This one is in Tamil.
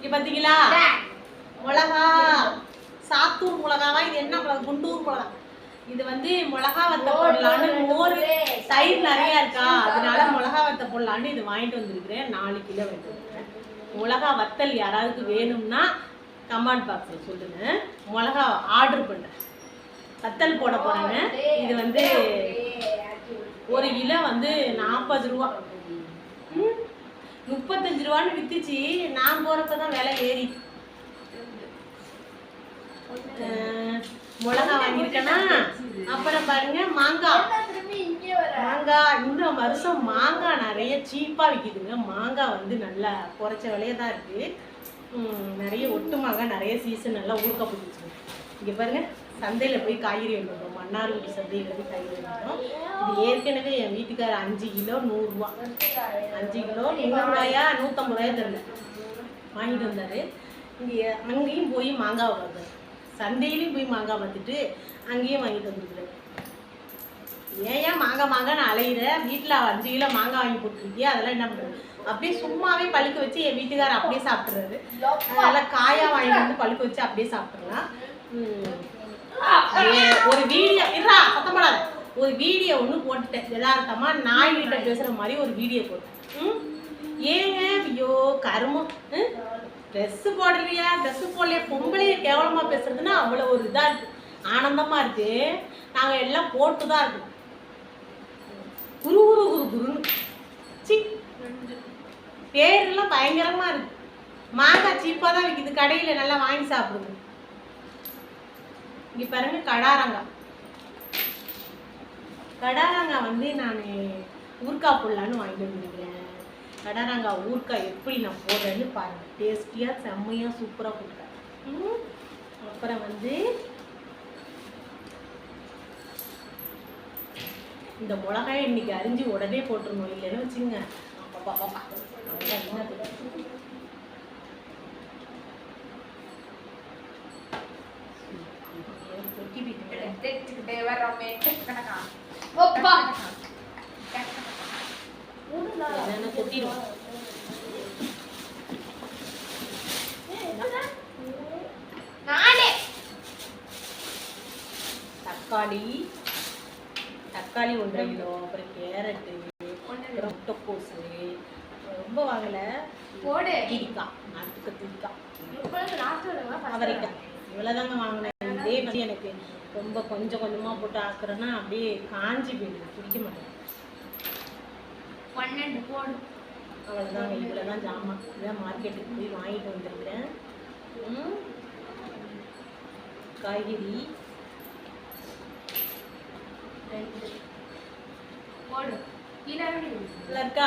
இங்க பாத்தீங்களா மிளகா, சாத்தூர் மிளகாவா, இது என்ன மிளகா, குண்டூர் மிளகா. இது வந்து மிளகா வத்த போடலான்னு, மோர் தயிர் நிறைய இருக்கா, அதனால மிளகா வத்த போடலான்னு இது வாங்கிட்டு வந்திருக்கிறேன். 4 கிலோ வாங்கிட்டு வந்திருக்கிறேன். மிளகா வத்தல் யாராவது வேணும்னா கமெண்ட் பாக்ஸில் சொல்லுங்க, மிளகா ஆர்டர் பண்ணுறேன். வத்தல் போட போறாங்க. இது வந்து 1 கிலோ வந்து 40 ரூபா, 35 ரூபான்னு வித்துச்சு. நான் போறப்பதான் விலை ஏறி. மிளகா வாங்கியிருக்கேன்னா, அப்புறம் பாருங்க மாங்காய். இந்த வருஷம் மாங்காய் நிறைய சீப்பா விற்கிதுங்க. மாங்காய் வந்து நல்லா குறைச்ச விலையே தான் இருக்கு. நிறைய ஒட்டு மாங்காய் நிறைய சீசன் நல்லா ஊக்க போட்டுச்சு. இங்கே பாருங்க, சந்தையில் போய் காய்கறி வாங்கிட்டோம். மன்னார்குடி சந்தையில் போய் காய்கறி வாங்கிட்டோம். இது ஏற்கனவே என் வீட்டுக்காரர் 5 கிலோ 100 ரூபா, 5 கிலோ 100 ரூபாயா 150 ரூபாயா தெரியல வாங்கிட்டு வந்தாரு. இங்கே அங்கேயும் போய் மாங்காய் வாங்க, சந்தையிலையும் போய் மாங்காய் பார்த்துட்டு அங்கேயும் வாங்கிட்டு வந்துருக்குறேன். ஏன் மாங்காய் அலையிற, வீட்டில் 5 கிலோ மாங்காய் வாங்கி போட்டுருக்கியா, அதெல்லாம் என்ன பண்ணுறது? அப்படியே சும்மாவே பழுக்க வச்சு என் வீட்டுக்காரர் அப்படியே சாப்பிட்றாரு. அதெல்லாம் காயாக வாங்கிட்டு வந்து பழுக்க வச்சு அப்படியே சாப்பிட்றலாம். ஒரு வீடியோ இல்லா சத்தப்படாத, ஒரு வீடியோ ஒன்று போட்டுட்டேன். யதார்த்தமாக நாய்கிட்ட பேசுகிற மாதிரி ஒரு வீடியோ போட்டேன். ஏங்க ஐயோ கருமம், ட்ரெஸ்ஸு போடலையா, ட்ரெஸ்ஸு போடலையா, பொம்பளையை கேவலமாக பேசுறதுன்னா அவ்வளோ ஒரு இதாக இருக்குது, ஆனந்தமாக இருக்குது. நாங்கள் எல்லாம் போட்டு தான் இருக்கோம். குரு குரு குரு குருன்னு சி பேரெல்லாம் பயங்கரமாக இருக்கு. மாங்காய் சீப்பாக தான் விற்கிது, கடையில் நல்லா வாங்கி சாப்பிடுது. இங்கே பாருங்க கடாரங்காய். கடாரங்காய் வந்து நான் ஊறுக்காய் போடலான்னு வாங்கிட்டு வந்துருக்கிறேன். கடாரங்காய் ஊறுக்காய் எப்படி நான் போடுறேன்னு பாருங்கள். டேஸ்டியாக செம்மையாக சூப்பராக போட்டுருக்கேன். அப்புறம் வந்து இந்த மிளகாயை இன்னைக்கு அரிஞ்சு உடனே போட்டுருணும், இல்லைன்னு வச்சுங்க பாப்பா கொட்டிடும். தக்காளி 1.5 கிலோ, அப்புறம் கேரட்டு, அப்புறம் முட்டைக்கோசு ரொம்ப வாங்கலை, கத்திரிக்காய், நாட்டு கத்திரிக்காய், அவரைக்காய், இவ்வளோதாங்க வாங்கினேன். இதே வந்து எனக்கு ரொம்ப கொஞ்சம் கொஞ்சமாக போட்டு ஆக்குறேன்னா அப்படியே காஞ்சி போயிடுது, பிடிக்க மாட்டேன். 12 போடு, அவ்வளோதாங்க. இவ்வளோதான் ஜாமான். இதான் மார்க்கெட்டுக்கு போய் வாங்கிட்டு வந்துருக்கிறேன். காய்கறி இருக்கா?